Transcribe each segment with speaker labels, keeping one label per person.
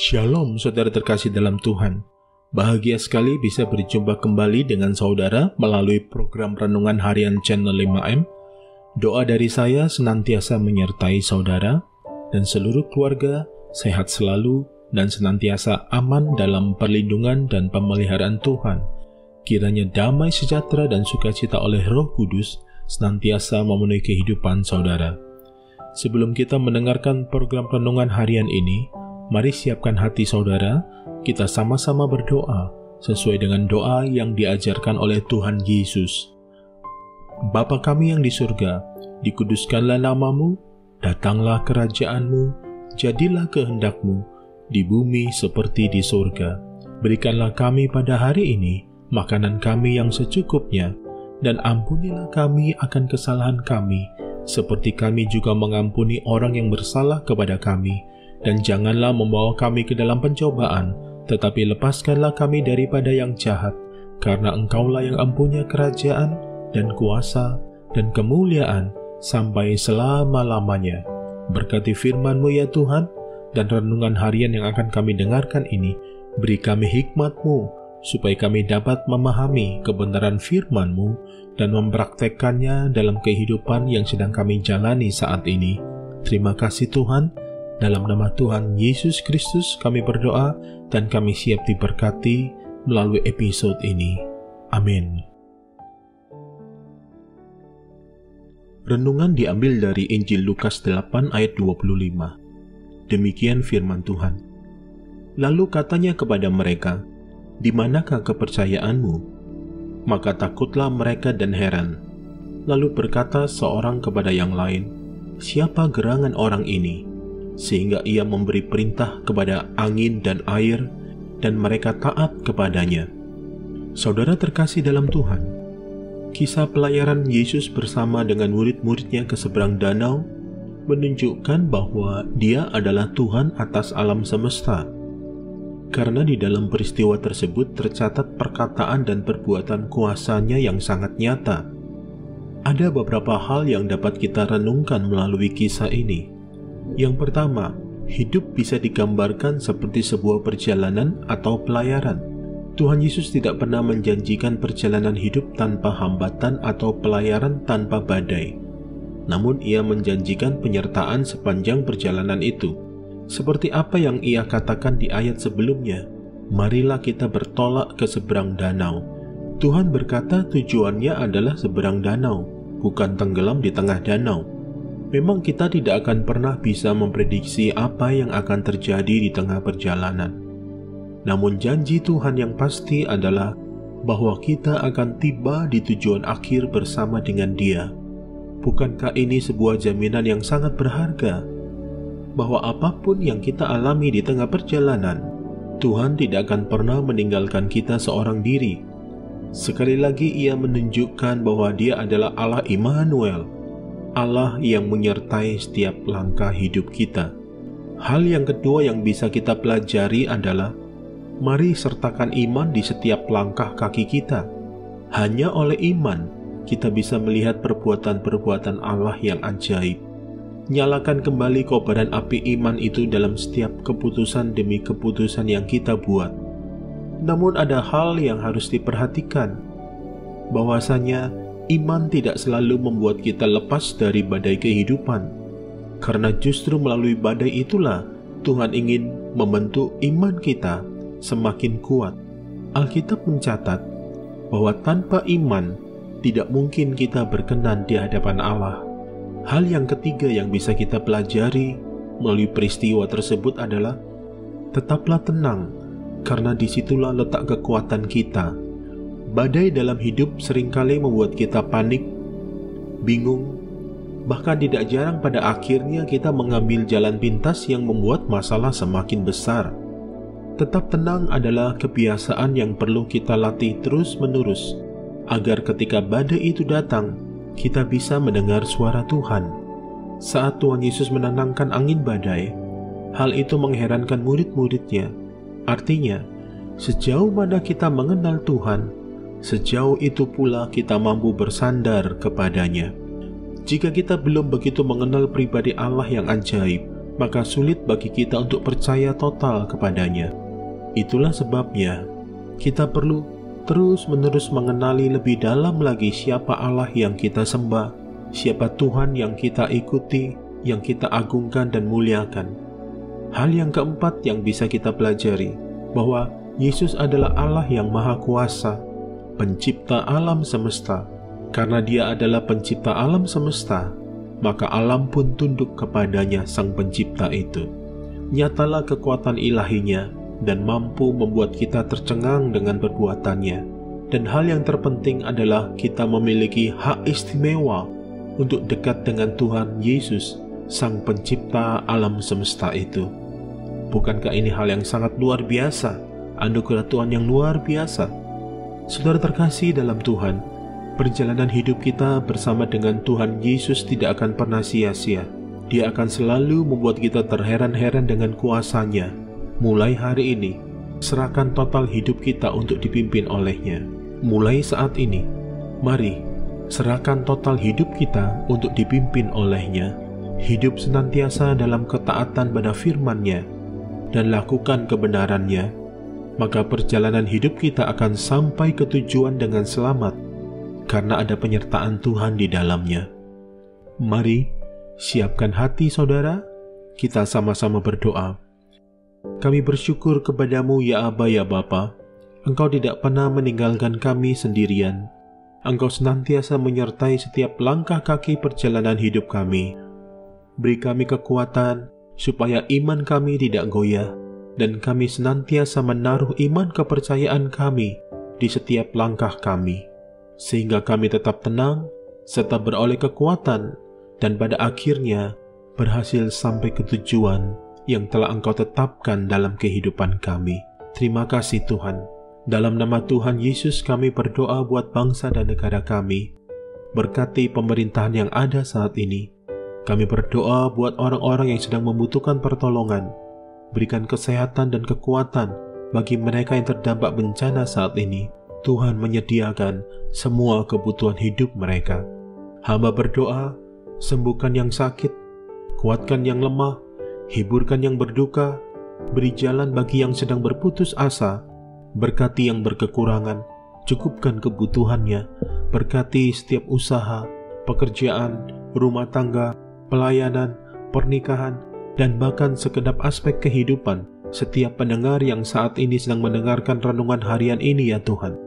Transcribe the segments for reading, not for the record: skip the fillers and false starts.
Speaker 1: Shalom saudara terkasih dalam Tuhan. Bahagia sekali bisa berjumpa kembali dengan saudara melalui program Renungan Harian Channel 5M. Doa dari saya senantiasa menyertai saudara dan seluruh keluarga sehat selalu dan senantiasa aman dalam perlindungan dan pemeliharaan Tuhan. Kiranya damai sejahtera dan sukacita oleh Roh Kudus senantiasa memenuhi kehidupan saudara. Sebelum kita mendengarkan program Renungan Harian ini, mari siapkan hati saudara, kita sama-sama berdoa sesuai dengan doa yang diajarkan oleh Tuhan Yesus. Bapa kami yang di surga, dikuduskanlah namamu, datanglah kerajaanmu, jadilah kehendakmu, di bumi seperti di surga. Berikanlah kami pada hari ini makanan kami yang secukupnya, dan ampunilah kami akan kesalahan kami, seperti kami juga mengampuni orang yang bersalah kepada kami. Dan janganlah membawa kami ke dalam pencobaan, tetapi lepaskanlah kami daripada yang jahat, karena Engkaulah yang empunya kerajaan, dan kuasa, dan kemuliaan, sampai selama-lamanya. Berkati firman-Mu ya Tuhan, dan renungan harian yang akan kami dengarkan ini, beri kami hikmat-Mu, supaya kami dapat memahami kebenaran firman-Mu, dan mempraktekkannya dalam kehidupan yang sedang kami jalani saat ini. Terima kasih Tuhan. Dalam nama Tuhan Yesus Kristus kami berdoa dan kami siap diberkati melalui episode ini. Amin. Renungan diambil dari Injil Lukas 8 ayat 25. Demikian firman Tuhan. Lalu katanya kepada mereka, "Di manakah kepercayaanmu?" Maka takutlah mereka dan heran. Lalu berkata seorang kepada yang lain, "Siapa gerangan orang ini? Sehingga ia memberi perintah kepada angin dan air, dan mereka taat kepadanya." Saudara terkasih dalam Tuhan, kisah pelayaran Yesus bersama dengan murid-muridnya ke seberang danau menunjukkan bahwa Dia adalah Tuhan atas alam semesta. Karena di dalam peristiwa tersebut tercatat perkataan dan perbuatan kuasa-Nya yang sangat nyata. Ada beberapa hal yang dapat kita renungkan melalui kisah ini. Yang pertama, hidup bisa digambarkan seperti sebuah perjalanan atau pelayaran. Tuhan Yesus tidak pernah menjanjikan perjalanan hidup tanpa hambatan atau pelayaran tanpa badai. Namun Ia menjanjikan penyertaan sepanjang perjalanan itu. Seperti apa yang Ia katakan di ayat sebelumnya, "Marilah kita bertolak ke seberang danau." Tuhan berkata tujuannya adalah seberang danau, bukan tenggelam di tengah danau. Memang kita tidak akan pernah bisa memprediksi apa yang akan terjadi di tengah perjalanan. Namun janji Tuhan yang pasti adalah bahwa kita akan tiba di tujuan akhir bersama dengan Dia. Bukankah ini sebuah jaminan yang sangat berharga? Bahwa apapun yang kita alami di tengah perjalanan, Tuhan tidak akan pernah meninggalkan kita seorang diri. Sekali lagi Ia menunjukkan bahwa Dia adalah Allah Immanuel, Allah yang menyertai setiap langkah hidup kita. Hal yang kedua yang bisa kita pelajari adalah, mari sertakan iman di setiap langkah kaki kita. Hanya oleh iman, kita bisa melihat perbuatan-perbuatan Allah yang ajaib. Nyalakan kembali kobaran api iman itu dalam setiap keputusan demi keputusan yang kita buat. Namun ada hal yang harus diperhatikan, bahwasanya iman tidak selalu membuat kita lepas dari badai kehidupan. Karena justru melalui badai itulah Tuhan ingin membentuk iman kita semakin kuat. Alkitab mencatat bahwa tanpa iman tidak mungkin kita berkenan di hadapan Allah. Hal yang ketiga yang bisa kita pelajari melalui peristiwa tersebut adalah tetaplah tenang, karena disitulah letak kekuatan kita. Badai dalam hidup seringkali membuat kita panik, bingung, bahkan tidak jarang pada akhirnya kita mengambil jalan pintas yang membuat masalah semakin besar. Tetap tenang adalah kebiasaan yang perlu kita latih terus-menerus, agar ketika badai itu datang, kita bisa mendengar suara Tuhan. Saat Tuhan Yesus menenangkan angin badai, hal itu mengherankan murid-muridnya. Artinya, sejauh mana kita mengenal Tuhan, sejauh itu pula kita mampu bersandar kepadanya. Jika kita belum begitu mengenal pribadi Allah yang ajaib, maka sulit bagi kita untuk percaya total kepadanya. Itulah sebabnya kita perlu terus-menerus mengenali lebih dalam lagi siapa Allah yang kita sembah, siapa Tuhan yang kita ikuti, yang kita agungkan dan muliakan. Hal yang keempat yang bisa kita pelajari, bahwa Yesus adalah Allah yang Maha Kuasa, pencipta alam semesta. Karena Dia adalah pencipta alam semesta, maka alam pun tunduk kepadanya, Sang Pencipta itu. Nyatalah kekuatan ilahinya dan mampu membuat kita tercengang dengan perbuatannya. Dan hal yang terpenting adalah kita memiliki hak istimewa untuk dekat dengan Tuhan Yesus, Sang Pencipta alam semesta itu. Bukankah ini hal yang sangat luar biasa, anugerah Tuhan yang luar biasa? Saudara terkasih dalam Tuhan, perjalanan hidup kita bersama dengan Tuhan Yesus tidak akan pernah sia-sia. Dia akan selalu membuat kita terheran-heran dengan kuasa-Nya. Mulai hari ini, serahkan total hidup kita untuk dipimpin oleh-Nya. Mulai saat ini, mari serahkan total hidup kita untuk dipimpin oleh-Nya. Hidup senantiasa dalam ketaatan pada firman-Nya dan lakukan kebenaran-Nya. Maka perjalanan hidup kita akan sampai ke tujuan dengan selamat, karena ada penyertaan Tuhan di dalamnya. Mari, siapkan hati saudara, kita sama-sama berdoa. Kami bersyukur kepadamu ya Aba ya Bapa, Engkau tidak pernah meninggalkan kami sendirian. Engkau senantiasa menyertai setiap langkah kaki perjalanan hidup kami. Beri kami kekuatan, supaya iman kami tidak goyah, dan kami senantiasa menaruh iman kepercayaan kami di setiap langkah kami, sehingga kami tetap tenang, serta beroleh kekuatan, dan pada akhirnya berhasil sampai ke tujuan yang telah Engkau tetapkan dalam kehidupan kami. Terima kasih Tuhan. Dalam nama Tuhan Yesus kami berdoa buat bangsa dan negara kami. Berkati pemerintahan yang ada saat ini. Kami berdoa buat orang-orang yang sedang membutuhkan pertolongan. Berikan kesehatan dan kekuatan bagi mereka yang terdampak bencana saat ini. Tuhan menyediakan semua kebutuhan hidup mereka. Hamba berdoa, sembuhkan yang sakit, kuatkan yang lemah, hiburkan yang berduka, beri jalan bagi yang sedang berputus asa, berkati yang berkekurangan, cukupkan kebutuhannya, berkati setiap usaha, pekerjaan, rumah tangga, pelayanan, pernikahan, dan bahkan segenap aspek kehidupan setiap pendengar yang saat ini sedang mendengarkan renungan harian ini ya Tuhan.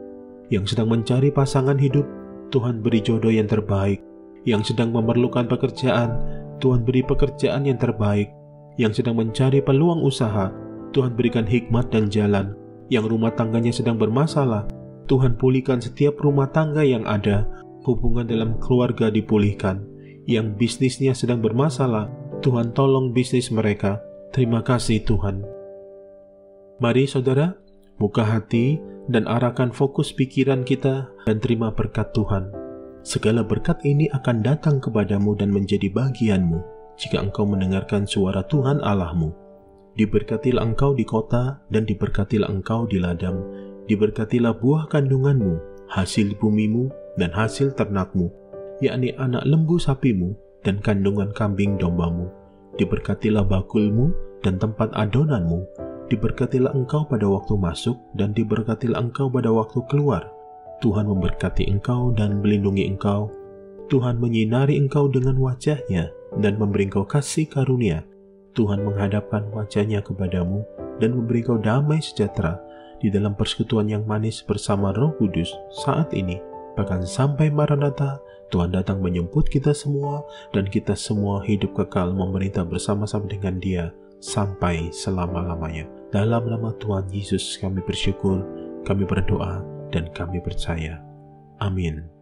Speaker 1: Yang sedang mencari pasangan hidup, Tuhan beri jodoh yang terbaik. Yang sedang memerlukan pekerjaan, Tuhan beri pekerjaan yang terbaik. Yang sedang mencari peluang usaha, Tuhan berikan hikmat dan jalan. Yang rumah tangganya sedang bermasalah, Tuhan pulihkan setiap rumah tangga yang ada. Hubungan dalam keluarga dipulihkan. Yang bisnisnya sedang bermasalah, Tuhan tolong bisnis mereka. Terima kasih Tuhan. Mari saudara, buka hati dan arahkan fokus pikiran kita dan terima berkat Tuhan. Segala berkat ini akan datang kepadamu dan menjadi bagianmu jika engkau mendengarkan suara Tuhan Allahmu. Diberkatilah engkau di kota dan diberkatilah engkau di ladang. Diberkatilah buah kandunganmu, hasil bumimu dan hasil ternakmu, yakni anak lembu sapimu dan kandungan kambing dombamu. Diberkatilah bakulmu dan tempat adonanmu. Diberkatilah engkau pada waktu masuk dan diberkatilah engkau pada waktu keluar. Tuhan memberkati engkau dan melindungi engkau. Tuhan menyinari engkau dengan wajah-Nya dan memberi engkau kasih karunia. Tuhan menghadapkan wajah-Nya kepadamu dan memberi engkau damai sejahtera di dalam persekutuan yang manis bersama Roh Kudus saat ini. Bahkan sampai Maranatha, Tuhan datang menjemput kita semua dan kita semua hidup kekal memerintah bersama-sama dengan Dia sampai selama-lamanya. Dalam nama Tuhan Yesus kami bersyukur, kami berdoa, dan kami percaya. Amin.